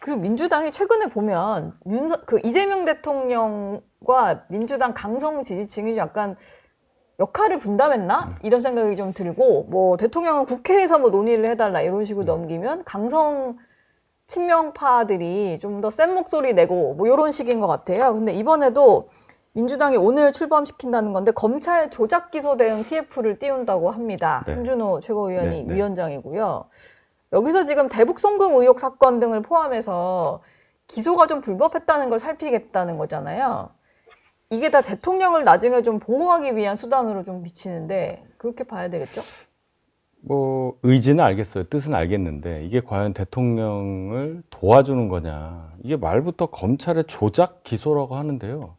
그리고 민주당이 최근에 보면 이재명 대통령과 민주당 강성 지지층이 약간 역할을 분담했나? 이런 생각이 좀 들고, 뭐 대통령은 국회에서 뭐 논의를 해달라 이런 식으로 넘기면 강성 친명파들이 좀 더 센 목소리 내고 뭐 이런 식인 것 같아요. 근데 이번에도 민주당이 오늘 출범시킨다는 건데 검찰 조작 기소 대응 TF를 띄운다고 합니다. 네. 홍준호 최고위원이 네, 네. 위원장이고요. 여기서 지금 대북 송금 의혹 사건 등을 포함해서 기소가 좀 불법했다는 걸 살피겠다는 거잖아요. 이게 다 대통령을 나중에 좀 보호하기 위한 수단으로 좀 비치는데 그렇게 봐야 되겠죠? 뭐 의지는 알겠어요. 뜻은 알겠는데 이게 과연 대통령을 도와주는 거냐. 이게 말부터 검찰의 조작 기소라고 하는데요.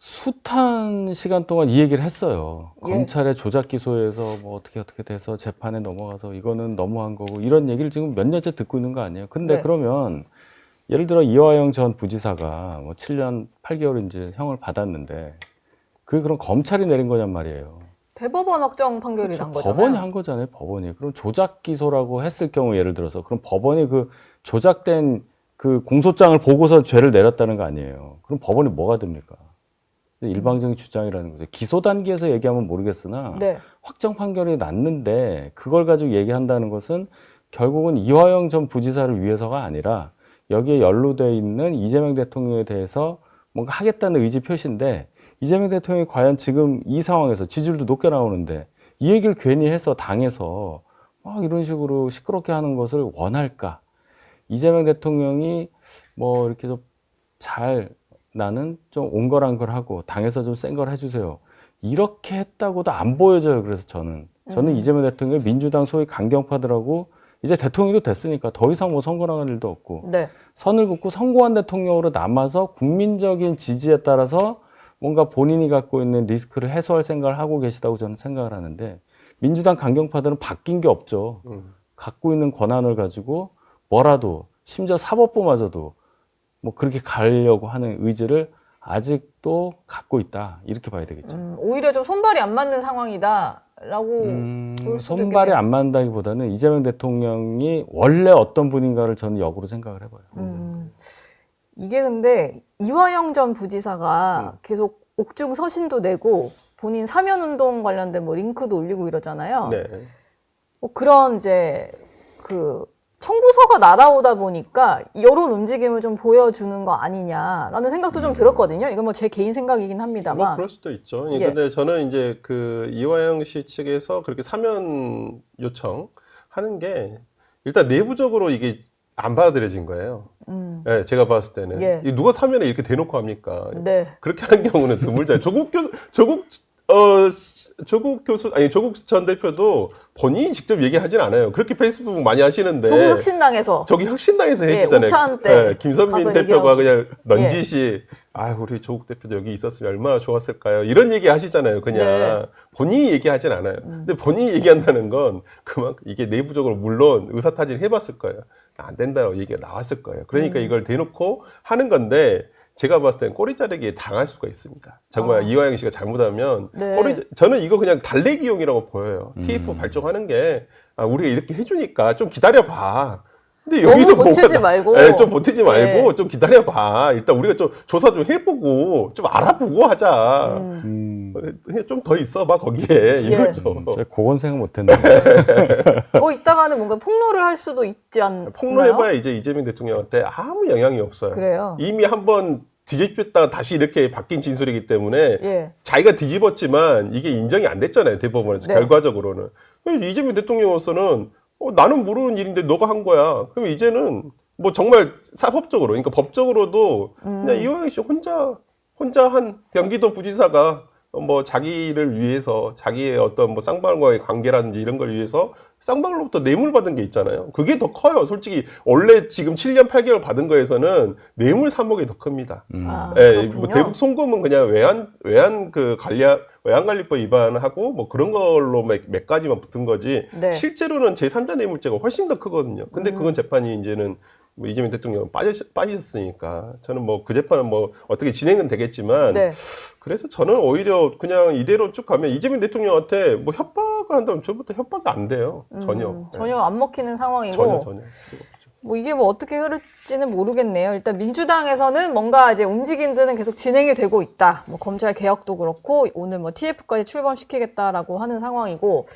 숱한 시간 동안 이 얘기를 했어요. 예. 검찰의 조작 기소에서 뭐 어떻게 돼서 재판에 넘어가서 이거는 너무한 거고 이런 얘기를 지금 몇 년째 듣고 있는 거 아니에요. 근데 네. 그러면 예를 들어 이화영 전 부지사가 뭐 7년 8개월 이제 형을 받았는데 그게 그럼 검찰이 내린 거냔 말이에요. 대법원 확정 판결이 그렇죠. 난 거잖아요. 법원이 한 거잖아요. 법원이. 그럼 조작 기소라고 했을 경우 예를 들어서 그럼 법원이 그 조작된 그 공소장을 보고서 죄를 내렸다는 거 아니에요. 그럼 법원이 뭐가 됩니까? 일방적인 주장이라는 거죠. 기소 단계에서 얘기하면 모르겠으나 네. 확정 판결이 났는데 그걸 가지고 얘기한다는 것은 결국은 이화영 전 부지사를 위해서가 아니라 여기에 연루되어 있는 이재명 대통령에 대해서 뭔가 하겠다는 의지 표시인데 이재명 대통령이 과연 지금 이 상황에서 지지율도 높게 나오는데 이 얘기를 괜히 해서 당해서 막 이런 식으로 시끄럽게 하는 것을 원할까? 이재명 대통령이 뭐 이렇게 좀 잘 나는 좀 온거란 걸 하고 당에서 좀 센 걸 해주세요. 이렇게 했다고도 안 보여져요. 그래서 저는 이재명 대통령이 민주당 소위 강경파들하고 이제 대통령도 됐으니까 더 이상 뭐 선거나갈 일도 없고 네. 선을 긋고 선고한 대통령으로 남아서 국민적인 지지에 따라서 뭔가 본인이 갖고 있는 리스크를 해소할 생각을 하고 계시다고 저는 생각을 하는데 민주당 강경파들은 바뀐 게 없죠. 갖고 있는 권한을 가지고 뭐라도 심지어 사법부마저도 뭐 그렇게 가려고 하는 의지를 아직도 갖고 있다. 이렇게 봐야 되겠죠. 오히려 좀 손발이 안 맞는 상황이다라고 볼 수도 손발이 있겠네요. 안 맞는다기보다는 이재명 대통령이 원래 어떤 분인가를 저는 역으로 생각을 해봐요. 이게 근데 이화영 전 부지사가 계속 옥중 서신도 내고 본인 사면운동 관련된 뭐 링크도 올리고 이러잖아요. 네. 뭐 그런 이제 그 청구서가 날아오다 보니까 이런 움직임을 좀 보여주는 거 아니냐라는 생각도 좀 들었거든요. 이건 뭐 제 개인 생각이긴 뭐 합니다만. 그럴 수도 있죠. 예. 근데 저는 이제 그 이화영 씨 측에서 그렇게 사면 요청하는 게 일단 내부적으로 이게 안 받아들여진 거예요. 네, 제가 봤을 때는 예. 이 누가 사면을 이렇게 대놓고 합니까? 네. 그렇게 하는 경우는 드물잖아요. 조국 전 대표도 본인이 직접 얘기하진 않아요. 그렇게 페이스북 많이 하시는데. 조국 혁신당에서. 저기 혁신당에서 예, 해주잖아요. 오찬 때 김선민 가서 대표가 얘기하고. 그냥 넌지시, 우리 조국 대표도 여기 있었으면 얼마나 좋았을까요? 이런 얘기 하시잖아요. 그냥 네. 본인이 얘기하진 않아요. 근데 본인이 얘기한다는 건 그만큼 이게 내부적으로 물론 의사타진 해봤을 거예요. 안 된다고 얘기가 나왔을 거예요. 그러니까 이걸 대놓고 하는 건데 제가 봤을 때는 꼬리 자르기에 당할 수가 있습니다. 정말 이화영 씨가 잘못하면 네. 저는 이거 그냥 달래기용이라고 보여요. TF 발족하는 게 우리가 이렇게 해주니까 좀 기다려봐. 근데 너무 여기서 보채지 말고. 네, 좀 보채지 말고 네. 좀 기다려봐. 일단 우리가 좀 조사 좀 해보고 좀 알아보고 하자. 좀 더 있어봐 거기에 이거죠. 제가 그건 생각 못했는데. 더 있다가는 뭔가 폭로를 할 수도 있지 않나요? 폭로해봐야 이제 이재명 대통령한테 아무 영향이 없어요. 그래요. 이미 한번 뒤집혔다가 다시 이렇게 바뀐 진술이기 때문에 예. 자기가 뒤집었지만 이게 인정이 안 됐잖아요. 대법원에서 네. 결과적으로는. 그래서 이재명 대통령으로서는 나는 모르는 일인데 너가 한 거야. 그럼 이제는 뭐 정말 사법적으로, 그러니까 법적으로도 그냥 이화영 씨 혼자 한 경기도 부지사가 뭐 자기를 위해서 자기의 어떤 뭐 쌍방과의 관계라든지 이런 걸 위해서 쌍방으로부터 뇌물 받은 게 있잖아요. 그게 더 커요. 솔직히 원래 지금 7년 8개월 받은 거에서는 뇌물 3억이 더 큽니다. 예, 뭐 대북 송금은 그냥 외환관리법 위반하고 뭐 그런 걸로 몇 가지만 붙은 거지. 네. 실제로는 제3자 뇌물죄가 훨씬 더 크거든요. 근데 그건 재판이 이제는 뭐 이재명 대통령은 빠졌으니까 저는 뭐 그 재판은 뭐 어떻게 진행은 되겠지만 네. 그래서 저는 오히려 그냥 이대로 쭉 가면 이재명 대통령한테 뭐 협박을 한다면 저부터 협박이 안 돼요. 전혀. 전혀 안 먹히는 상황이고. 전혀. 뭐 이게 뭐 어떻게 흐를지는 모르겠네요. 일단 민주당에서는 뭔가 이제 움직임들은 계속 진행이 되고 있다. 뭐 검찰 개혁도 그렇고 오늘 뭐 TF까지 출범시키겠다라고 하는 상황이고,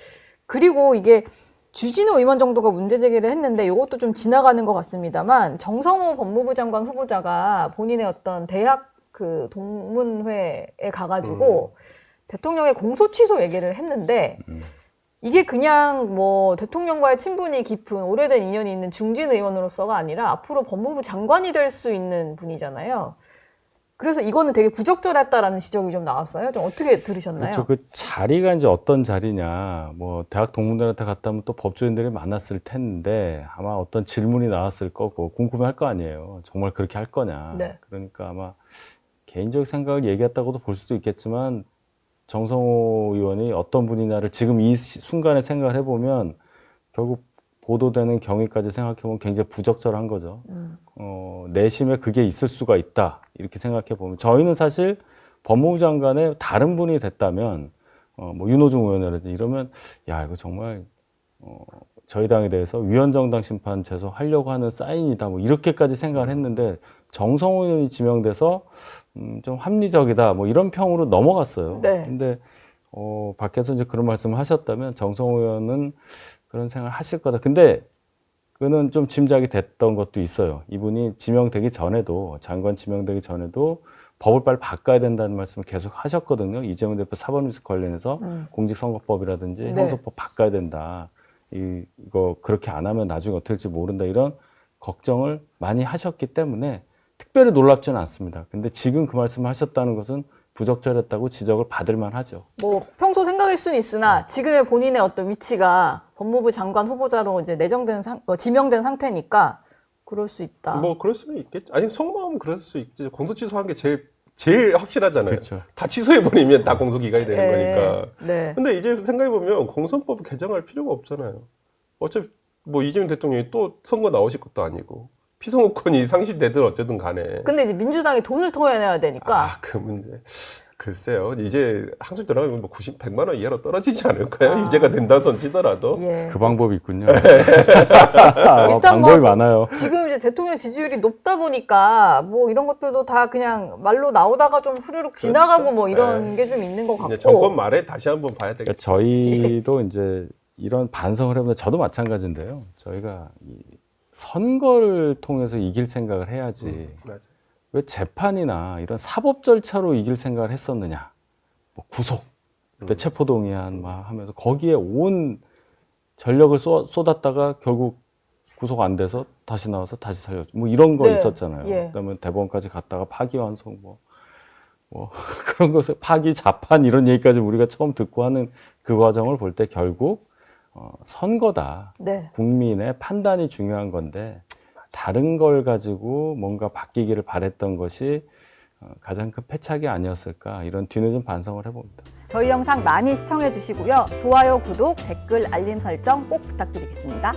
그리고 이게 주진우 의원 정도가 문제 제기를 했는데 이것도 좀 지나가는 것 같습니다만, 정성호 법무부 장관 후보자가 본인의 어떤 대학 그 동문회에 가가지고 대통령의 공소 취소 얘기를 했는데, 이게 그냥 뭐 대통령과의 친분이 깊은 오래된 인연이 있는 중진 의원으로서가 아니라 앞으로 법무부 장관이 될 수 있는 분이잖아요. 그래서 이거는 되게 부적절했다라는 지적이 좀 나왔어요. 좀 어떻게 들으셨나요? 그렇죠. 그 자리가 이제 어떤 자리냐, 뭐 대학 동문들한테 갔다면 또 법조인들이 만났을 텐데 아마 어떤 질문이 나왔을 거고 궁금해할 거 아니에요. 정말 그렇게 할 거냐. 네. 그러니까 아마 개인적 생각을 얘기했다고도 볼 수도 있겠지만, 정성호 의원이 어떤 분이냐를 지금 이 순간에 생각을 해보면 결국 보도되는 경위까지 생각해보면 굉장히 부적절한 거죠. 내심에 그게 있을 수가 있다, 이렇게 생각해보면. 저희는 사실 법무부 장관의 다른 분이 됐다면 뭐 윤호중 의원이라든지 이러면 야, 이거 정말 저희 당에 대해서 위헌정당 심판 제소하려고 하는 사인이다, 뭐 이렇게까지 생각을 했는데, 정성호 의원이 지명돼서 좀 합리적이다, 뭐 이런 평으로 넘어갔어요. 네. 근데 밖에서 이제 그런 말씀을 하셨다면 정성호 의원은 그런 생각을 하실 거다. 근데 그는 좀 짐작이 됐던 것도 있어요. 이분이 지명되기 전에도, 장관 지명되기 전에도 법을 빨리 바꿔야 된다는 말씀을 계속 하셨거든요. 이재명 대표 사법리스 관련해서 공직선거법이라든지 네. 형사법 바꿔야 된다. 이거 그렇게 안 하면 나중에 어떻게 될지 모른다, 이런 걱정을 많이 하셨기 때문에 특별히 놀랍지는 않습니다. 근데 지금 그 말씀을 하셨다는 것은 부적절했다고 지적을 받을 만하죠. 뭐 평소 생각일 수는 있으나 지금의 본인의 어떤 위치가 법무부 장관 후보자로 이제 지명된 상태니까 그럴 수 있다. 뭐 그럴 수는 있겠죠. 아니 속마음은 그럴 수 있죠. 공소 취소한 게 제일 확실하잖아요. 그렇죠. 다 취소해버리면 다 공소 기각이 되는 네. 거니까. 네. 근데 이제 생각해보면 공선법 개정할 필요가 없잖아요. 어차피 뭐 이재명 대통령이 또 선거 나오실 것도 아니고 피선거권이 상실되든 어쨌든 간에. 근데 이제 민주당이 돈을 토해내야 되니까. 그 문제. 글쎄요. 이제 항상 들어가면 뭐 100만 원 이하로 떨어지지 않을까요? 유죄가 된다 손 치더라도. 예. 그 방법이 있군요. 일단 방법이 뭐 많아요. 지금 이제 대통령 지지율이 높다 보니까 뭐 이런 것들도 다 그냥 말로 나오다가 좀 후루룩 지나가고 뭐 이런 게 좀 있는 것 이제 같고. 정권 말에 다시 한번 봐야 되겠죠. 그러니까 저희도 이제 이런 반성을 해보면, 저도 마찬가지인데요. 저희가 이 선거를 통해서 이길 생각을 해야지. 맞아요. 왜 재판이나 이런 사법 절차로 이길 생각을 했었느냐. 뭐 구속, 그때 체포동의안 막 하면서 거기에 온 전력을 쏟았다가 결국 구속 안 돼서 다시 나와서 다시 살렸죠. 뭐 이런 거 네. 있었잖아요. 예. 그다음에 대법원까지 갔다가 파기환송 뭐 그런 것을 파기, 자판 이런 얘기까지 우리가 처음 듣고 하는 그 과정을 볼 때 결국 선거다. 네. 국민의 판단이 중요한 건데 다른 걸 가지고 뭔가 바뀌기를 바랬던 것이 가장 큰 패착이 아니었을까, 이런 뒤늦은 반성을 해봅니다. 저희 영상 많이 시청해 주시고요. 좋아요, 구독, 댓글, 알림 설정 꼭 부탁드리겠습니다.